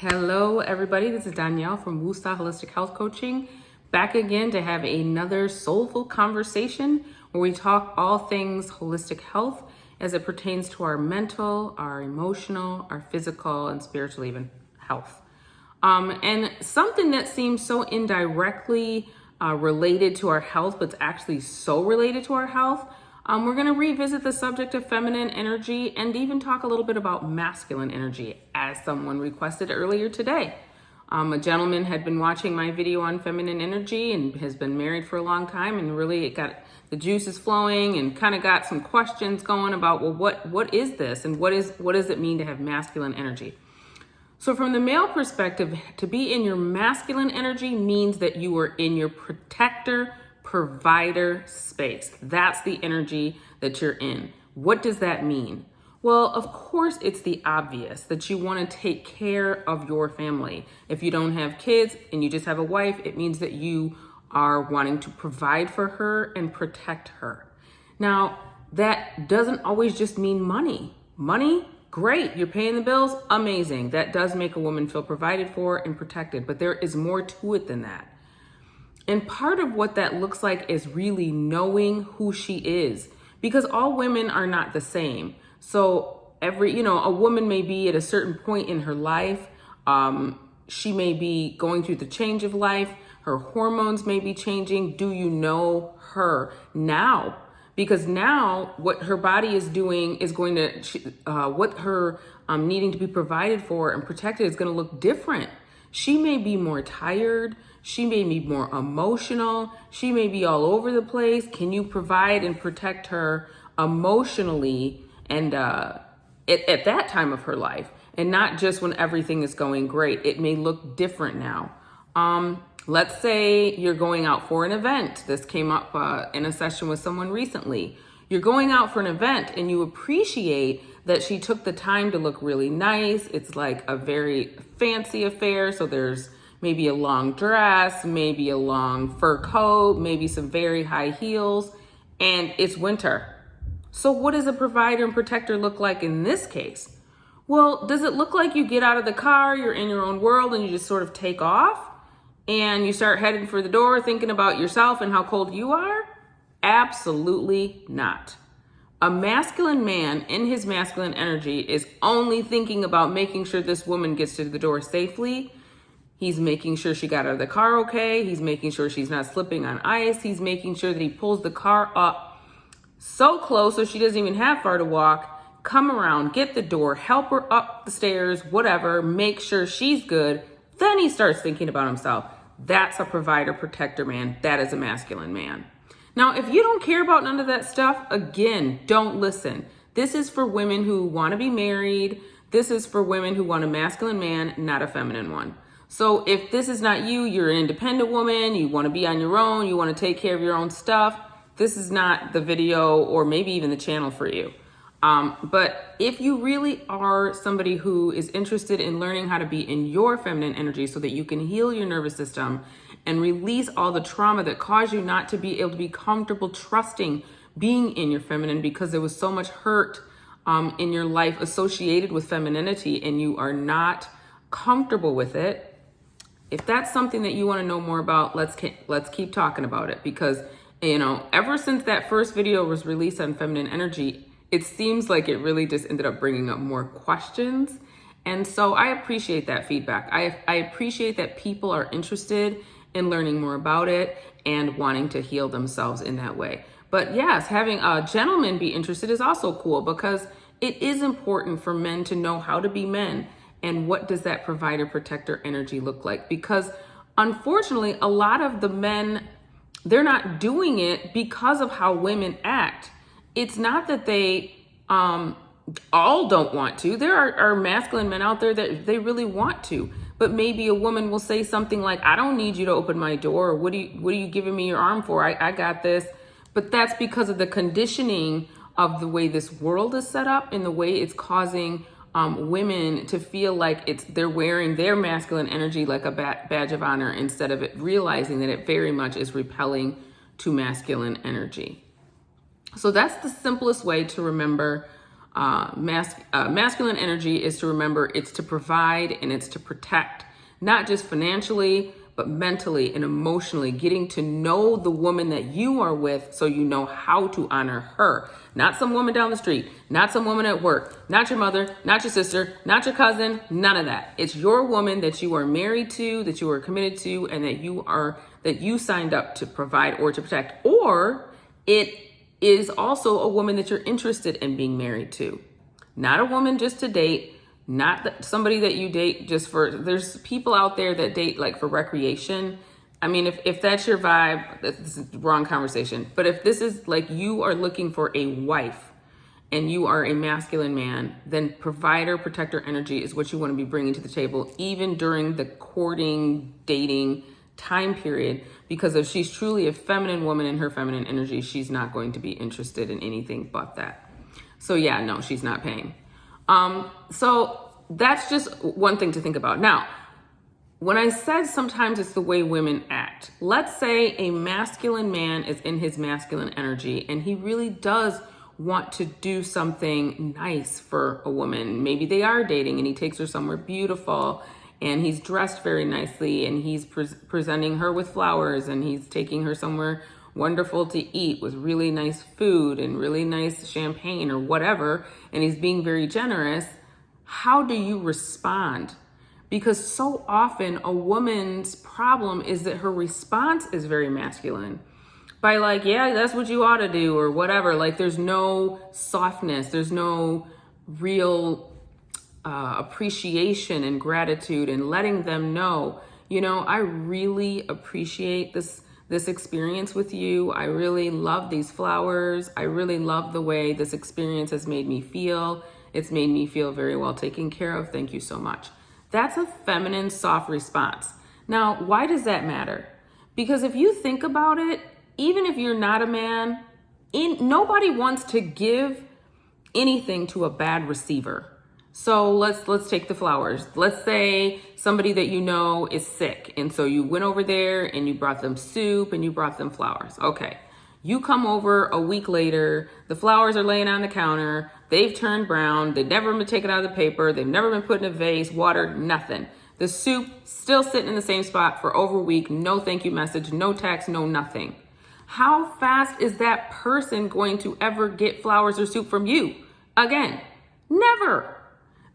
Hello, everybody. This is Danielle from Wusa Holistic Health Coaching, back again to have another soulful conversation where we talk all things holistic health as it pertains to our mental, our emotional, our physical, and spiritual even health. And something that seems so indirectly related to our health, but it's actually so related to our health. We're going to revisit the subject of feminine energy and even talk a little bit about masculine energy, as someone requested earlier today. A gentleman had been watching my video on feminine energy and has been married for a long time, and really it got the juices flowing and kind of got some questions going about, well, what is this, and what does it mean to have masculine energy? So from the male perspective, to be in your masculine energy means that you are in your protector, provider space. That's the energy that you're in. What does that mean? Well, of course, it's the obvious that you want to take care of your family. If you don't have kids and you just have a wife, it means that you are wanting to provide for her and protect her. Now, that doesn't always just mean money. Money, great, you're paying the bills, amazing. That does make a woman feel provided for and protected, but there is more to it than that. And part of what that looks like is really knowing who she is, because all women are not the same. So a woman may be at a certain point in her life. She may be going through the change of life. Her hormones may be changing. Do you know her now? Because now what her body is doing is going to, what her needing to be provided for and protected is going to look different. She may be more tired. She may be more emotional. She may be all over the place. Can you provide and protect her emotionally and at that time of her life, and not just when everything is going great? It may look different now. Let's say you're going out for an event. This came up in a session with someone recently. You're going out for an event and you appreciate that she took the time to look really nice. It's like a very fancy affair. So there's maybe a long dress, maybe a long fur coat, maybe some very high heels, and it's winter. So what does a provider and protector look like in this case? Well, does it look like you get out of the car, you're in your own world, and you just sort of take off? And you start heading for the door thinking about yourself and how cold you are? Absolutely not. A masculine man in his masculine energy is only thinking about making sure this woman gets to the door safely. He's making sure she got out of the car okay. He's making sure she's not slipping on ice. He's making sure that he pulls the car up so close so she doesn't even have far to walk. Come around, get the door, help her up the stairs, whatever, make sure she's good. Then he starts thinking about himself. That's a provider, protector man. That is a masculine man. Now, if you don't care about none of that stuff, again, don't listen. This is for women who want to be married. This is for women who want a masculine man, not a feminine one. So if this is not you, you're an independent woman, you want to be on your own, you want to take care of your own stuff, this is not the video or maybe even the channel for you. But if you really are somebody who is interested in learning how to be in your feminine energy so that you can heal your nervous system and release all the trauma that caused you not to be able to be comfortable trusting being in your feminine because there was so much hurt in your life associated with femininity and you are not comfortable with it, if that's something that you want to know more about, let's keep talking about it, because ever since that first video was released on feminine energy, it seems like it really just ended up bringing up more questions. And so I appreciate that feedback. I appreciate that people are interested in learning more about it and wanting to heal themselves in that way. But yes, having a gentleman be interested is also cool, because it is important for men to know how to be men and what does that provider protector energy look like. Because unfortunately, a lot of the men, they're not doing it because of how women act. It's not that they all don't want to. There are masculine men out there that they really want to, but maybe a woman will say something like, I don't need you to open my door. Or what are you giving me your arm for? I got this. But that's because of the conditioning of the way this world is set up and the way it's causing women to feel like they're wearing their masculine energy like a badge of honor, instead of it realizing that it very much is repelling to masculine energy. So that's the simplest way to remember Masculine energy is to remember it's to provide and it's to protect, not just financially, but mentally and emotionally, getting to know the woman that you are with so you know how to honor her. Not some woman down the street, not some woman at work, not your mother, not your sister, not your cousin, none of that. It's your woman that you are married to, that you are committed to, and that you signed up to provide or to protect. Or it is also a woman that you're interested in being married to. Not a woman just to date, not somebody that you date just for, there's people out there that date like for recreation. I mean, if that's your vibe, this is the wrong conversation. But if this is like you are looking for a wife and you are a masculine man, then provider, protector energy is what you want to be bringing to the table, even during the courting, dating time period. Because if she's truly a feminine woman in her feminine energy, she's not going to be interested in anything but that. So yeah, no, she's not paying. So that's just one thing to think about. Now, when I said sometimes it's the way women act, let's say a masculine man is in his masculine energy and he really does want to do something nice for a woman. Maybe they are dating and he takes her somewhere beautiful and he's dressed very nicely and he's presenting her with flowers and he's taking her somewhere wonderful to eat with really nice food and really nice champagne or whatever, and he's being very generous. How do you respond? Because so often a woman's problem is that her response is very masculine. By like, yeah, that's what you ought to do or whatever. Like there's no softness. There's no real appreciation and gratitude and letting them know, you know, I really appreciate this experience with you. I really love these flowers. I really love the way this experience has made me feel. It's made me feel very well taken care of. Thank you so much. That's a feminine, soft response. Now, why does that matter? Because if you think about it, even if you're not a man, nobody wants to give anything to a bad receiver. So let's take the flowers. Let's say somebody that you know is sick. And so you went over there and you brought them soup and you brought them flowers. Okay. You come over a week later, the flowers are laying on the counter. They've turned brown. They've never been taken out of the paper. They've never been put in a vase, water, nothing. The soup still sitting in the same spot for over a week. No thank you message, no text, no nothing. How fast is that person going to ever get flowers or soup from you? Again, never.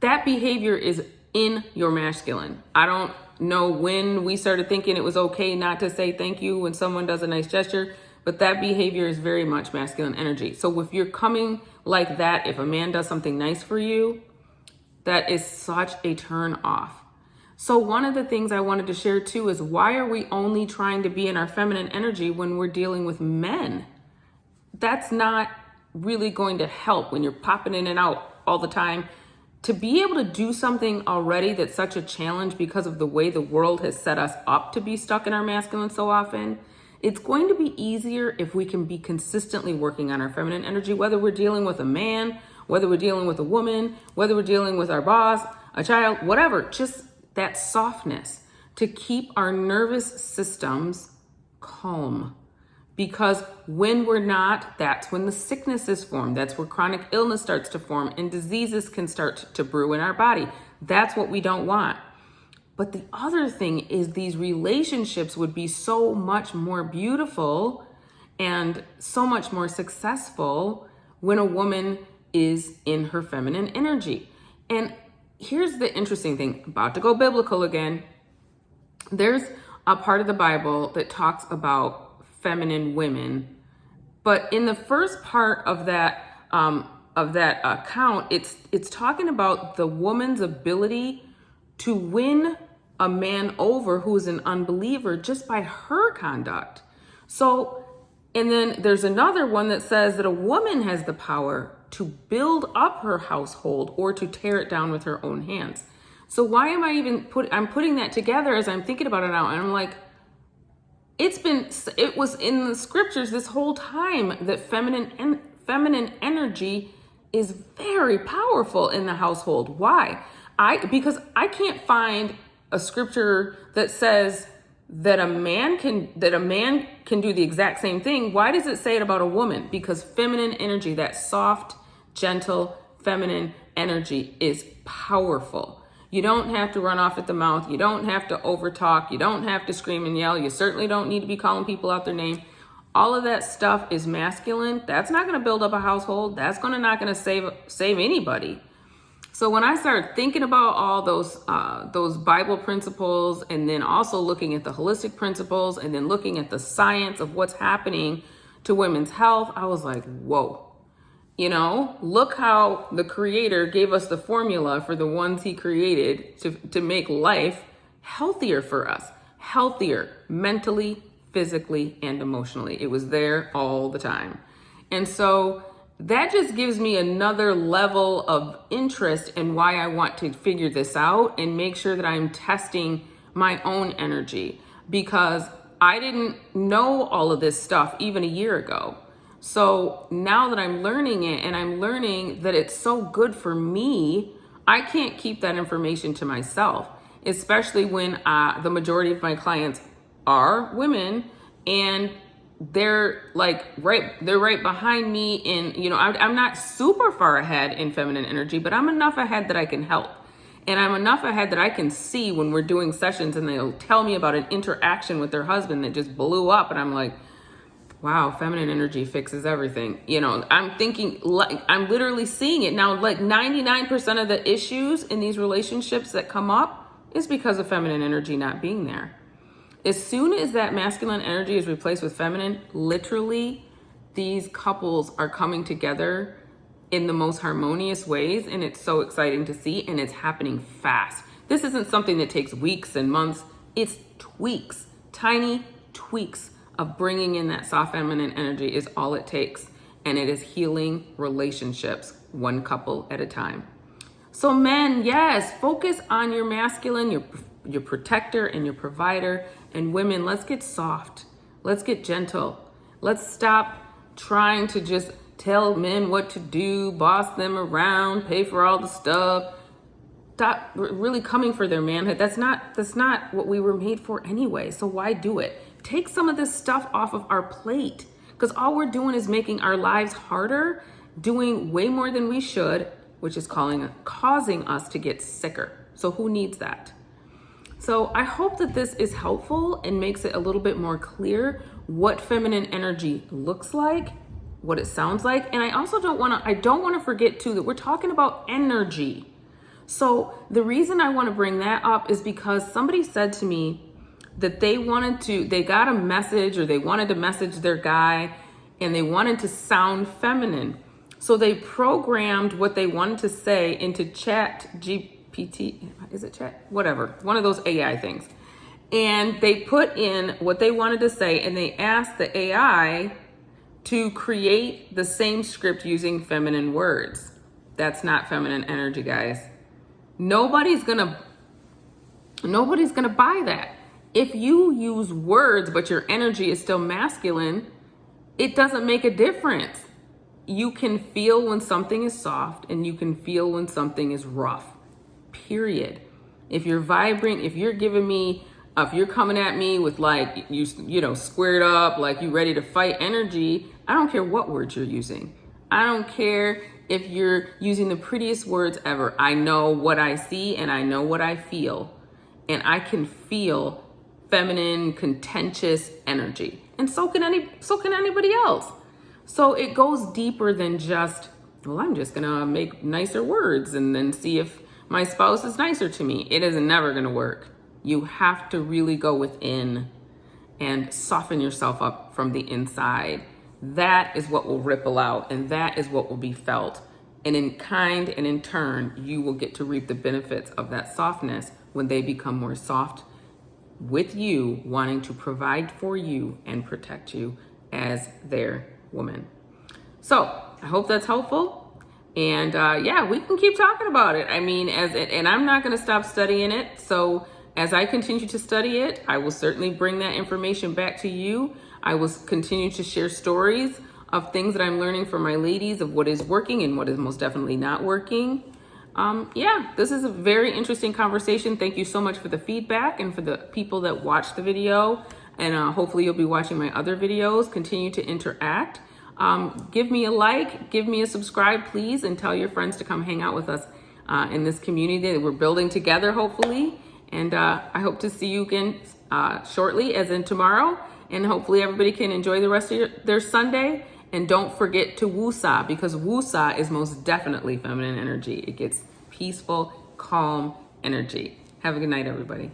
That behavior is in your masculine. I don't know when we started thinking it was okay not to say thank you when someone does a nice gesture, but that behavior is very much masculine energy. So if you're coming like that, if a man does something nice for you, that is such a turn off. So one of the things I wanted to share too is why are we only trying to be in our feminine energy when we're dealing with men? That's not really going to help when you're popping in and out all the time. To be able to do something already that's such a challenge because of the way the world has set us up to be stuck in our masculine so often, it's going to be easier if we can be consistently working on our feminine energy, whether we're dealing with a man, whether we're dealing with a woman, whether we're dealing with our boss, a child, whatever, just that softness to keep our nervous systems calm. Because when we're not, that's when the sicknesses form. That's where chronic illness starts to form and diseases can start to brew in our body. That's what we don't want. But the other thing is these relationships would be so much more beautiful and so much more successful when a woman is in her feminine energy. And here's the interesting thing, about to go biblical again. There's a part of the Bible that talks about feminine women, but in the first part of that account, it's talking about the woman's ability to win a man over who's an unbeliever just by her conduct. So, and then there's another one that says that a woman has the power to build up her household or to tear it down with her own hands. So why am I I'm putting that together as I'm thinking about it now, and I'm like, it was in the scriptures this whole time that feminine energy is very powerful in the household. Why? Because I can't find a scripture that says that a man can do the exact same thing. Why does it say it about a woman? Because feminine energy, that soft, gentle, feminine energy is powerful. You don't have to run off at the mouth. You don't have to overtalk. You don't have to scream and yell. You certainly don't need to be calling people out their name. All of that stuff is masculine. That's not going to build up a household. That's not going to save anybody. So when I started thinking about all those Bible principles, and then also looking at the holistic principles, and then looking at the science of what's happening to women's health, I was like, whoa. Look how the Creator gave us the formula for the ones He created to make life healthier for us, healthier mentally, physically, and emotionally. It was there all the time. And so that just gives me another level of interest in why I want to figure this out and make sure that I'm testing my own energy, because I didn't know all of this stuff even a year ago. So now that I'm learning it, and I'm learning that it's so good for me, I can't keep that information to myself, especially when the majority of my clients are women, and they're right behind me in, I'm not super far ahead in feminine energy, but I'm enough ahead that I can help. And I'm enough ahead that I can see when we're doing sessions and they'll tell me about an interaction with their husband that just blew up. And I'm like, wow, feminine energy fixes everything. I'm thinking, I'm literally seeing it now. Like 99% of the issues in these relationships that come up is because of feminine energy not being there. As soon as that masculine energy is replaced with feminine, literally these couples are coming together in the most harmonious ways. And it's so exciting to see, and it's happening fast. This isn't something that takes weeks and months. It's tweaks, tiny tweaks of bringing in that soft feminine energy is all it takes. And it is healing relationships, one couple at a time. So men, yes, focus on your masculine, your protector and your provider. And women, let's get soft. Let's get gentle. Let's stop trying to just tell men what to do, boss them around, pay for all the stuff. Stop really coming for their manhood. That's not what we were made for anyway. So why do it? Take some of this stuff off of our plate, because all we're doing is making our lives harder, doing way more than we should, which is causing us to get sicker. So who needs that? So I hope that this is helpful and makes it a little bit more clear what feminine energy looks like, what it sounds like. And I also don't want to forget too that we're talking about energy. So the reason I want to bring that up is because somebody said to me that they got a message, or they wanted to message their guy, and they wanted to sound feminine. So they programmed what they wanted to say into ChatGPT. Is it chat? Whatever. One of those AI things. And they put in what they wanted to say, and they asked the AI to create the same script using feminine words. That's not feminine energy, guys. Nobody's gonna buy that. If you use words, but your energy is still masculine, it doesn't make a difference. You can feel when something is soft, and you can feel when something is rough, period. If you're vibrant, if you're coming at me with like, squared up, like you ready to fight energy, I don't care what words you're using. I don't care if you're using the prettiest words ever. I know what I see, and I know what I feel. And I can feel feminine, contentious energy. And so can anybody else. So it goes deeper than just, well, I'm just gonna make nicer words and then see if my spouse is nicer to me. It is never gonna work. You have to really go within and soften yourself up from the inside. That is what will ripple out, and that is what will be felt. And in kind and in turn, you will get to reap the benefits of that softness when they become more soft with you, wanting to provide for you and protect you as their woman. So I hope that's helpful. And we can keep talking about it. I mean, and I'm not going to stop studying it. So as I continue to study it, I will certainly bring that information back to you. I will continue to share stories of things that I'm learning from my ladies, of what is working and what is most definitely not working. This is a very interesting conversation. Thank you so much for the feedback and for the people that watched the video. And hopefully you'll be watching my other videos. Continue to interact. Give me a like, give me a subscribe, please, and tell your friends to come hang out with us in this community that we're building together, hopefully. And I hope to see you again shortly, as in tomorrow. And hopefully everybody can enjoy the rest of their Sunday. And don't forget to woosah, because woosah is most definitely feminine energy. It gets peaceful, calm energy. Have a good night, everybody.